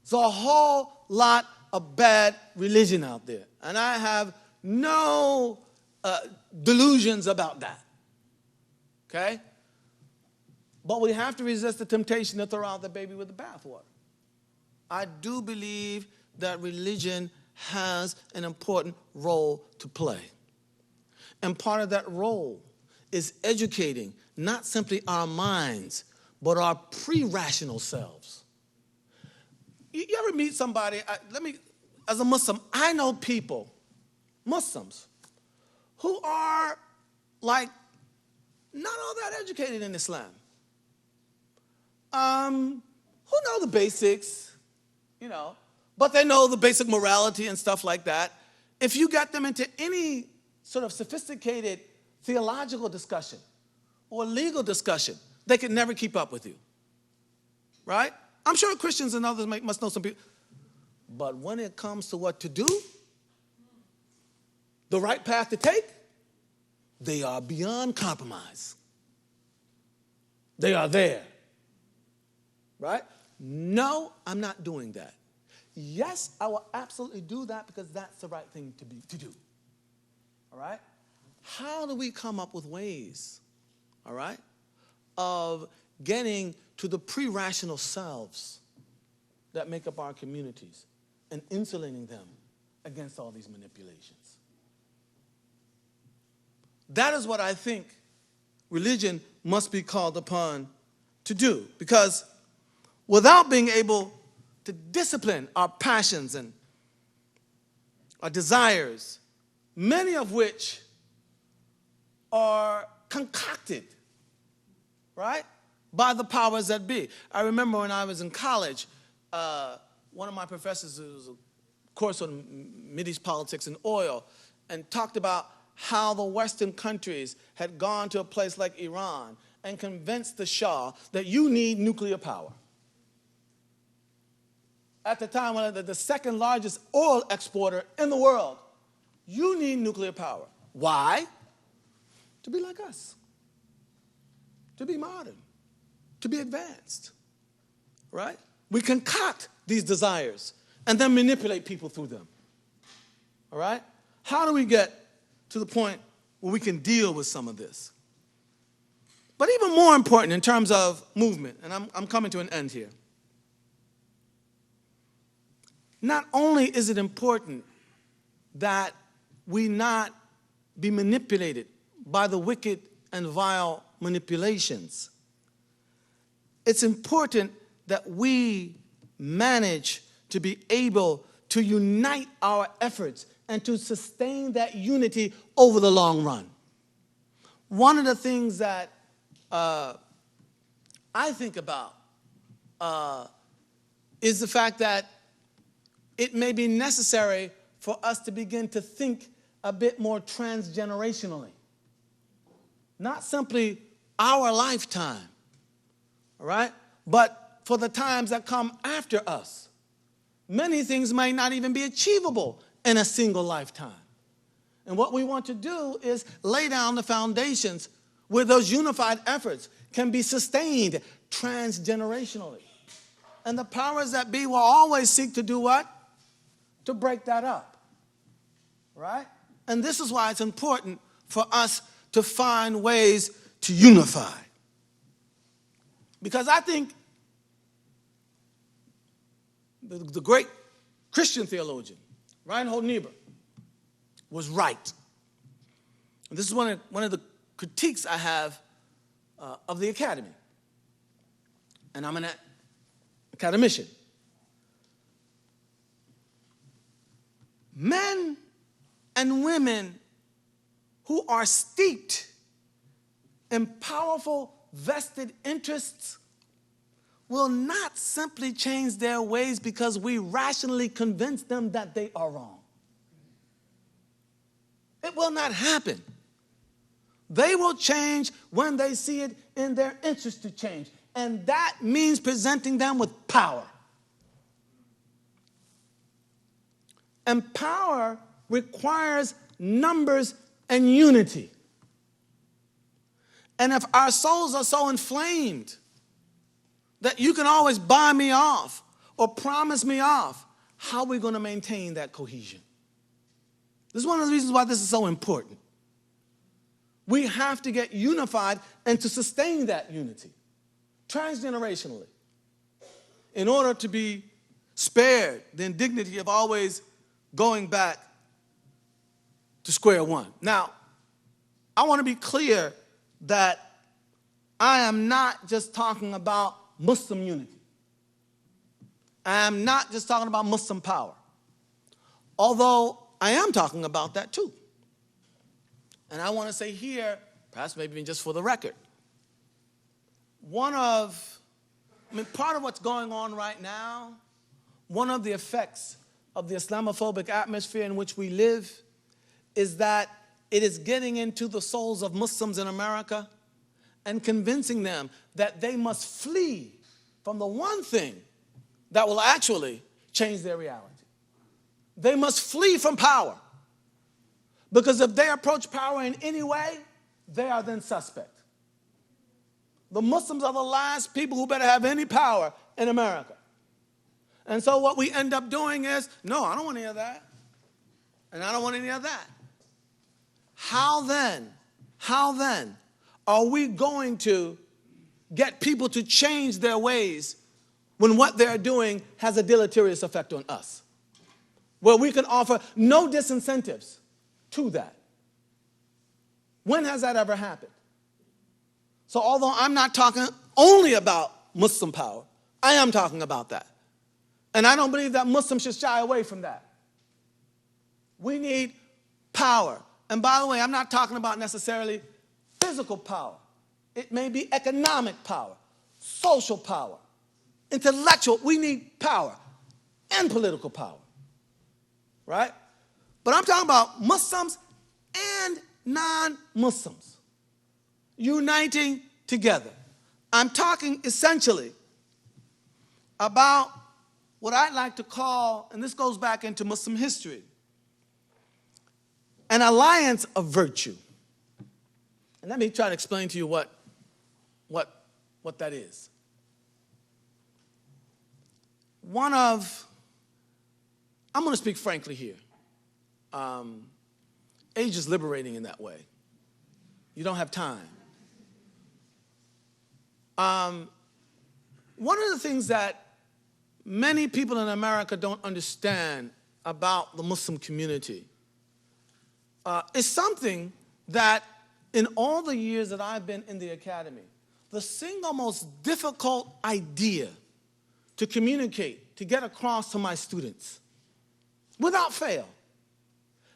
There's a whole lot of bad religion out there. And I have no delusions about that, okay? But we have to resist the temptation to throw out the baby with the bathwater. I do believe that religion has an important role to play. And part of that role is educating not simply our minds, but our pre-rational selves. You ever meet somebody, as a Muslim, I know people, Muslims, who are like not all that educated in Islam. Who know the basics, you know, but they know the basic morality and stuff like that. If you got them into any sort of sophisticated theological discussion or legal discussion, they could never keep up with you, right? I'm sure Christians and others must know some people. But when it comes to what to do, the right path to take, they are beyond compromise. They are there. Right? No, I'm not doing that. Yes, I will absolutely do that because that's the right thing to do. All right? How do we come up with ways, all right, of getting to the pre-rational selves that make up our communities and insulating them against all these manipulations? That is what I think religion must be called upon to do, because without being able to discipline our passions and our desires, many of which are concocted, right, by the powers that be. I remember when I was in college, one of my professors was a course on Mideast politics and oil, and talked about how the Western countries had gone to a place like Iran and convinced the Shah that you need nuclear power. At the time, when the second largest oil exporter in the world, you need nuclear power. Why? To be like us, to be modern, to be advanced, right? We concoct these desires and then manipulate people through them, all right? How do we get to the point where we can deal with some of this? But even more important in terms of movement, and I'm coming to an end here, not only is it important that we not be manipulated by the wicked and vile manipulations, it's important that we manage to be able to unite our efforts and to sustain that unity over the long run. One of the things that I think about is the fact that it may be necessary for us to begin to think a bit more transgenerationally. Not simply our lifetime, all right, but for the times that come after us. Many things may not even be achievable in a single lifetime. And what we want to do is lay down the foundations where those unified efforts can be sustained transgenerationally. And the powers that be will always seek to do what? To break that up, right? And this is why it's important for us to find ways to unify. Because I think the great Christian theologian, Reinhold Niebuhr, was right. And this is one of the critiques I have of the academy. And I'm an academician. Men and women who are steeped in powerful vested interests will not simply change their ways because we rationally convince them that they are wrong. It will not happen. They will change when they see it in their interest to change. And that means presenting them with power. And power requires numbers and unity. And if our souls are so inflamed that you can always buy me off or promise me off, how are we going to maintain that cohesion? This is one of the reasons why this is so important. We have to get unified and to sustain that unity transgenerationally in order to be spared the indignity of always going back to square one. Now, I want to be clear that I am not just talking about Muslim unity. I am not just talking about Muslim power, although I am talking about that too. And I want to say here, perhaps maybe just for the record, part of what's going on right now, one of the effects of the Islamophobic atmosphere in which we live is that it is getting into the souls of Muslims in America and convincing them that they must flee from the one thing that will actually change their reality. they must flee from power. Because if they approach power in any way, they are then suspect. The Muslims are the last people who better have any power in America. And so what we end up doing is, no, I don't want any of that. And I don't want any of that. How then are we going to get people to change their ways when what they're doing has a deleterious effect on us? Where we can offer no disincentives to that. When has that ever happened? So although I'm not talking only about Muslim power, I am talking about that. And I don't believe that Muslims should shy away from that. We need power. And by the way, I'm not talking about necessarily physical power. It may be economic power, social power, intellectual. We need power and political power, right? But I'm talking about Muslims and non-Muslims uniting together. I'm talking essentially about what I'd like to call, and this goes back into Muslim history, an alliance of virtue. And let me try to explain to you what that is. I'm going to speak frankly here. Age is liberating in that way. You don't have time. One of the things that many people in America don't understand about the Muslim community is something that in all the years that I've been in the academy, the single most difficult idea to communicate, to get across to my students, without fail,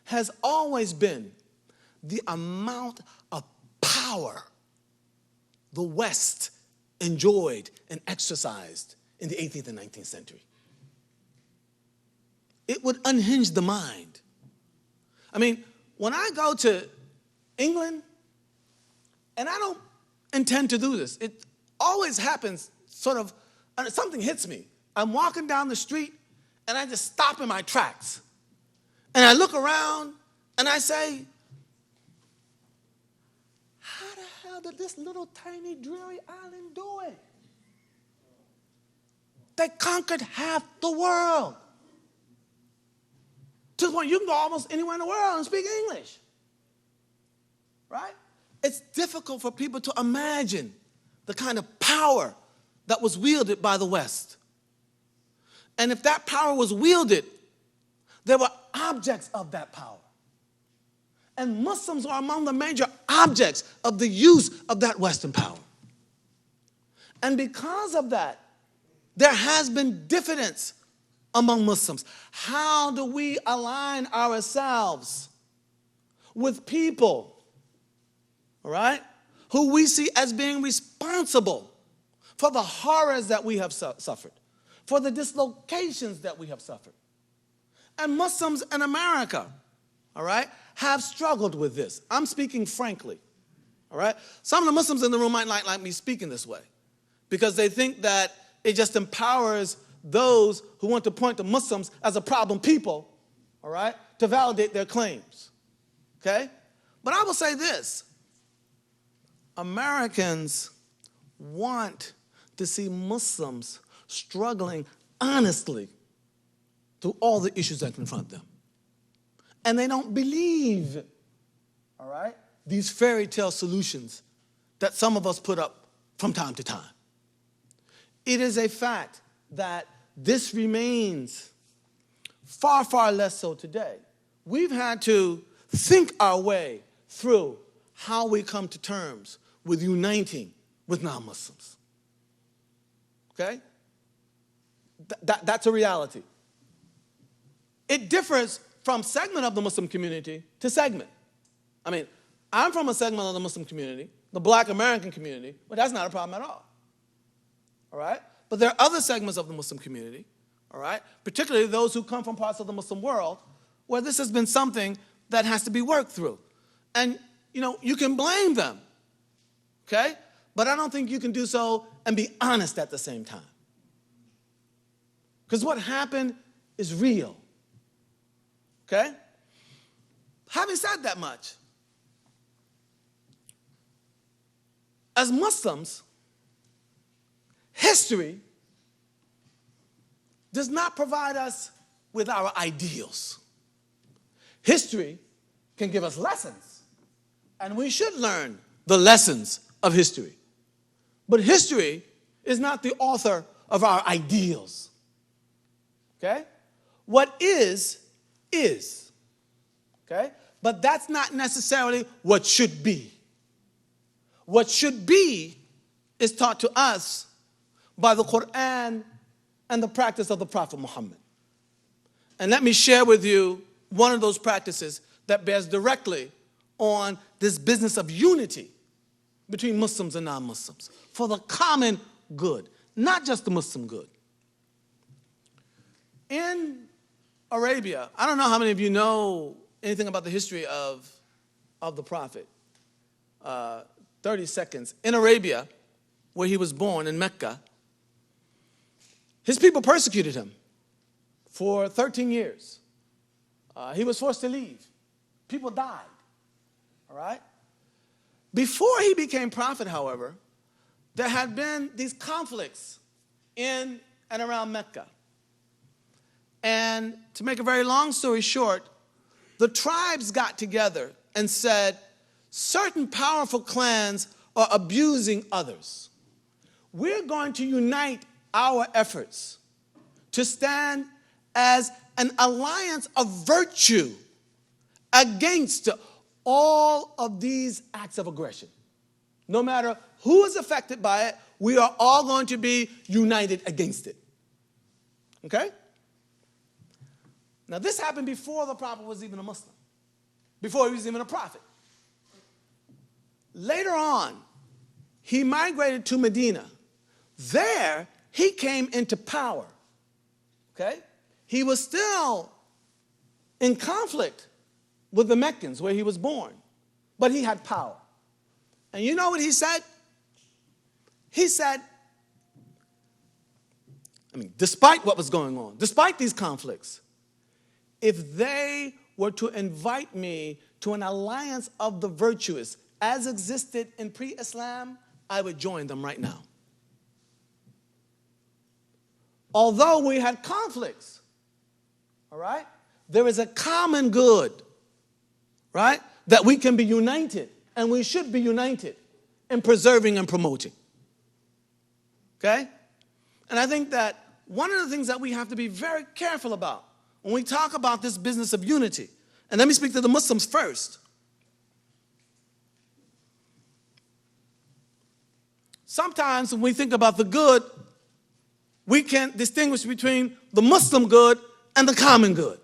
has always been the amount of power the West enjoyed and exercised in the 18th and 19th century. It would unhinge the mind. I mean, when I go to England, and I don't intend to do this, it always happens sort of, something hits me. I'm walking down the street, and I just stop in my tracks. And I look around, and I say, how the hell did this little tiny dreary island do it? They conquered half the world. To the point you can go almost anywhere in the world and speak English. Right? It's difficult for people to imagine the kind of power that was wielded by the West. And if that power was wielded, there were objects of that power. And Muslims are among the major objects of the use of that Western power. And because of that, there has been diffidence among Muslims. How do we align ourselves with people, all right, who we see as being responsible for the horrors that we have suffered, for the dislocations that we have suffered? And Muslims in America, all right, have struggled with this. I'm speaking frankly, all right? Some of the Muslims in the room might not like me speaking this way because they think that it just empowers those who want to point to Muslims as a problem people, all right, to validate their claims, okay? But I will say this. Americans want to see Muslims struggling honestly through all the issues that confront them. And they don't believe, all right, these fairy tale solutions that some of us put up from time to time. It is a fact that this remains far, far less so today. We've had to think our way through how we come to terms with uniting with non-Muslims. Okay? That's a reality. It differs from segment of the Muslim community to segment. I mean, I'm from a segment of the Muslim community, the Black American community, but that's not a problem at all. All right? But there are other segments of the Muslim community, all right, particularly those who come from parts of the Muslim world, where this has been something that has to be worked through. And, you know, you can blame them, okay? But I don't think you can do so and be honest at the same time. Because what happened is real. Okay? Having said that much, as Muslims, history does not provide us with our ideals. History can give us lessons, and we should learn the lessons of history. But history is not the author of our ideals. Okay? What is. Okay? But that's not necessarily what should be. What should be is taught to us by the Quran and the practice of the Prophet Muhammad. And let me share with you one of those practices that bears directly on this business of unity between Muslims and non-Muslims for the common good, not just the Muslim good. In Arabia, I don't know how many of you know anything about the history of the Prophet. 30 seconds. In Arabia, where he was born, in Mecca, his people persecuted him for 13 years. He was forced to leave. People died. All right? Before he became prophet, however, there had been these conflicts in and around Mecca. And to make a very long story short, the tribes got together and said, certain powerful clans are abusing others. We're going to unite our efforts to stand as an alliance of virtue against all of these acts of aggression. No matter who is affected by it, we are all going to be united against it. Okay? Now, this happened before the prophet was even a Muslim, before he was even a prophet. Later on, he migrated to Medina. There, he came into power. Okay? He was still in conflict with the Meccans, where he was born, but he had power. And you know what he said? He said, despite what was going on, despite these conflicts, if they were to invite me to an alliance of the virtuous as existed in pre-Islam, I would join them right now. Although we had conflicts, all right, there is a common good, right, that we can be united, and we should be united in preserving and promoting. Okay? And I think that one of the things that we have to be very careful about when we talk about this business of unity, and let me speak to the Muslims first. Sometimes when we think about the good, we can't distinguish between the Muslim good and the common good.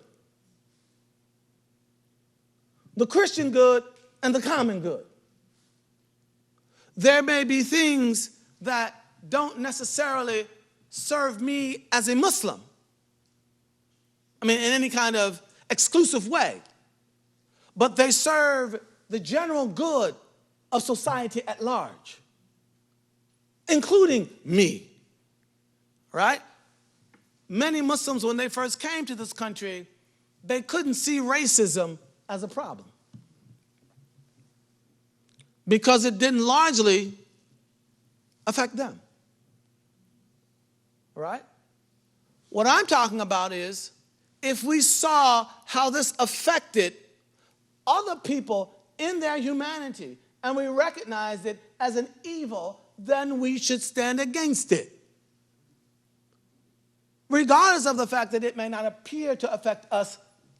The Christian good and the common good. There may be things that don't necessarily serve me as a Muslim. In any kind of exclusive way. But they serve the general good of society at large, including me. Right? Many Muslims, when they first came to this country, they couldn't see racism as a problem, because it didn't largely affect them. Right? What I'm talking about is, if we saw how this affected other people in their humanity, and we recognized it as an evil, then we should stand against it, regardless of the fact that it may not appear to affect us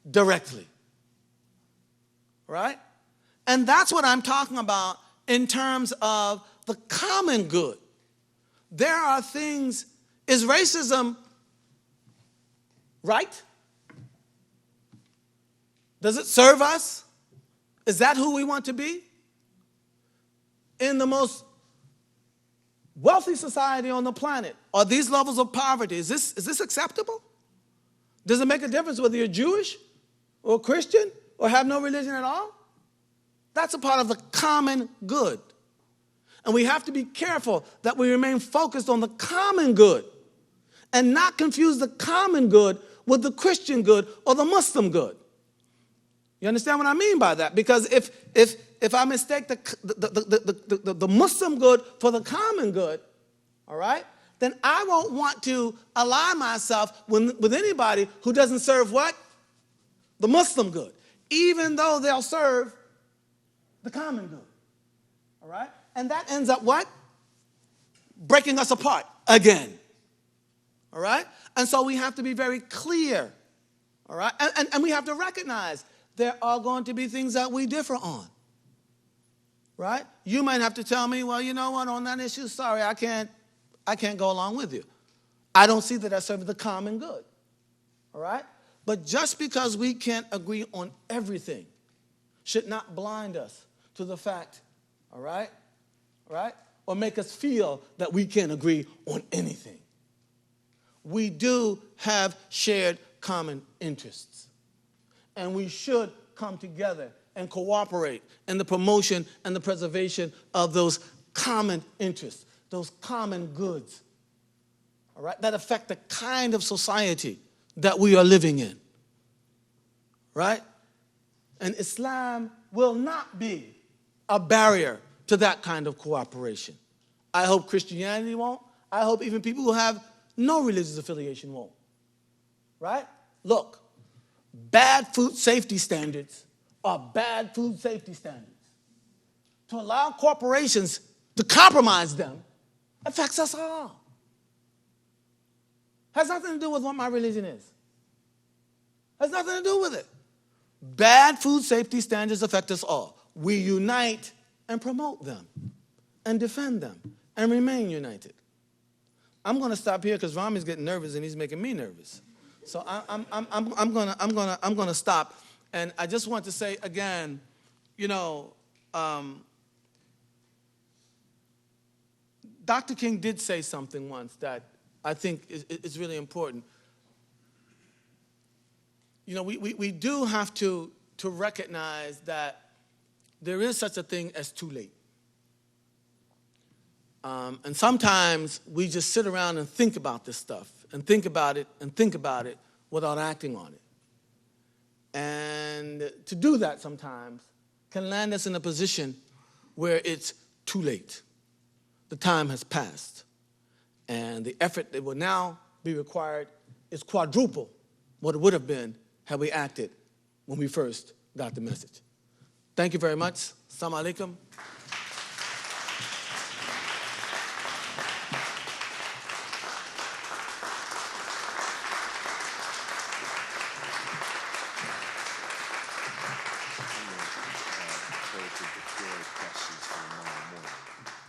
directly. Right? And that's what I'm talking about in terms of the common good. There are things, is racism right? Does it serve us? Is that who we want to be? In the most wealthy society on the planet, are these levels of poverty, is this acceptable? Does it make a difference whether you're Jewish or Christian or have no religion at all? That's a part of the common good. And we have to be careful that we remain focused on the common good and not confuse the common good with the Christian good or the Muslim good. You understand what I mean by that? Because if I mistake the Muslim good for the common good, all right, then I won't want to ally myself with anybody who doesn't serve what? The Muslim good, even though they'll serve the common good, all right? And that ends up what? Breaking us apart again, all right? And so we have to be very clear, all right? And we have to recognize there are going to be things that we differ on, right? You might have to tell me, well, you know what, on that issue, sorry, I can't go along with you. I don't see that as serving the common good, all right? But just because we can't agree on everything should not blind us to the fact, all right, or make us feel that we can't agree on anything. We do have shared common interests, and we should come together and cooperate in the promotion and the preservation of those common interests, those common goods, all right, that affect the kind of society that we are living in, right? And Islam will not be a barrier to that kind of cooperation. I hope Christianity won't. I hope even people who have no religious affiliation won't, right? Look, bad food safety standards are bad food safety standards. To allow corporations to compromise them affects us all. Has nothing to do with what my religion is. Has nothing to do with it. Bad food safety standards affect us all. We unite and promote them and defend them and remain united. I'm going to stop here because Rami's getting nervous and he's making me nervous. So I'm going to stop. And I just want to say again, you know, Dr. King did say something once that I think is really important. You know, we do have to recognize that there is such a thing as too late. And sometimes we just sit around and think about this stuff and think about it and think about it without acting on it. And to do that sometimes can land us in a position where it's too late. The time has passed. And the effort that will now be required is quadruple what it would have been had we acted when we first got the message. Thank you very much. Assalamu alaikum.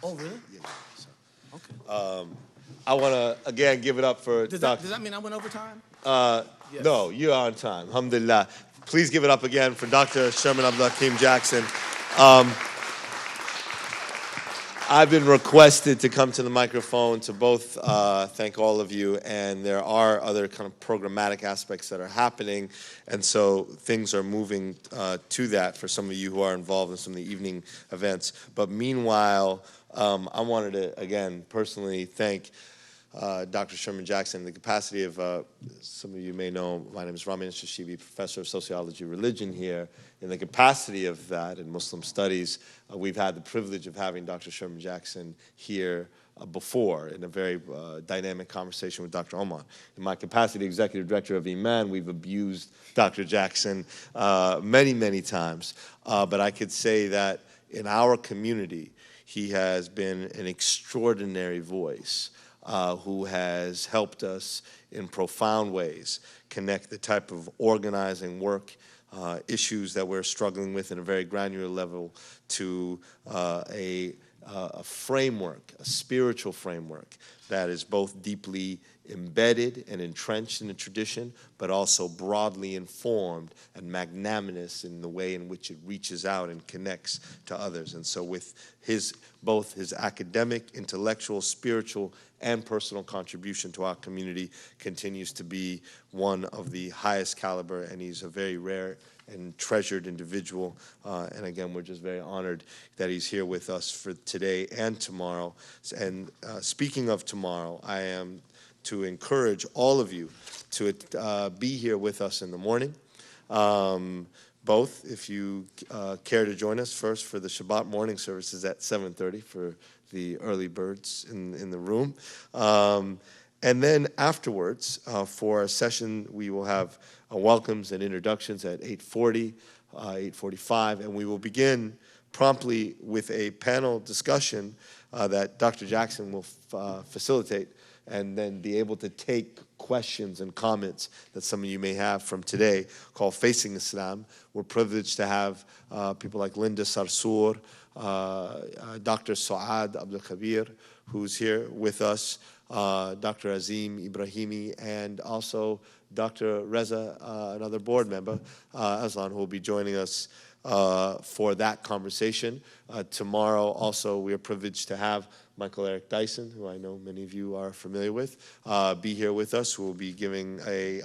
Oh, really? Yeah. So, Okay. I want to, again, give it up for Does Dr. that mean I went over time? Yes. No, you're on time. Alhamdulillah. Please give it up again for Dr. Sherman Abdul-Hakim Jackson. I've been requested to come to the microphone to both thank all of you, and there are other kind of programmatic aspects that are happening, and so things are moving to that for some of you who are involved in some of the evening events. But meanwhile, I wanted to, again, personally thank Dr. Sherman Jackson in the capacity of, some of you may know, my name is Ramin Shashibi, professor of sociology religion here. In the capacity of that in Muslim studies, we've had the privilege of having Dr. Sherman Jackson here before in a very dynamic conversation with Dr. Omar. In my capacity, executive director of Iman, we've abused Dr. Jackson many, many times. But I could say that in our community, he has been an extraordinary voice who has helped us in profound ways connect the type of organizing work issues that we're struggling with in a very granular level to a framework, a spiritual framework that is both deeply embedded and entrenched in the tradition, but also broadly informed and magnanimous in the way in which it reaches out and connects to others. And so with both his academic, intellectual, spiritual, and personal contribution to our community continues to be one of the highest caliber, and he's a very rare and treasured individual. And again, we're just very honored that he's here with us for today and tomorrow. And speaking of tomorrow, I am to encourage all of you to be here with us in the morning. both, if you care to join us first for the Shabbat morning services at 7:30 for the early birds in the room. And then afterwards, for a session, we will have welcomes and introductions at 8:40, 8:45, and we will begin promptly with a panel discussion that Dr. Jackson will facilitate, and then be able to take questions and comments that some of you may have from today, called Facing Islam. We're privileged to have people like Linda Sarsour, Dr. Suad Abdul Kabir, who's here with us, Dr. Azim Ibrahimi, and also Dr. Reza, another board member, Aslan, who will be joining us for that conversation. Tomorrow also we are privileged to have Michael Eric Dyson, who I know many of you are familiar with, be here with us, who will be giving a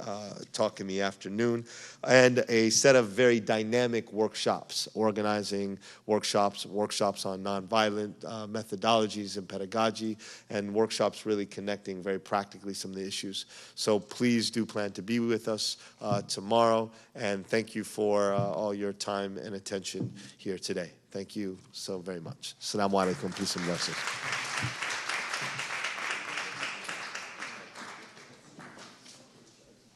talk in the afternoon, and a set of very dynamic workshops, organizing workshops on nonviolent methodologies and pedagogy, and workshops really connecting very practically some of the issues. So please do plan to be with us tomorrow, and thank you for all your time and attention here today. Thank you so very much. Assalamu alaikum, peace and blessings.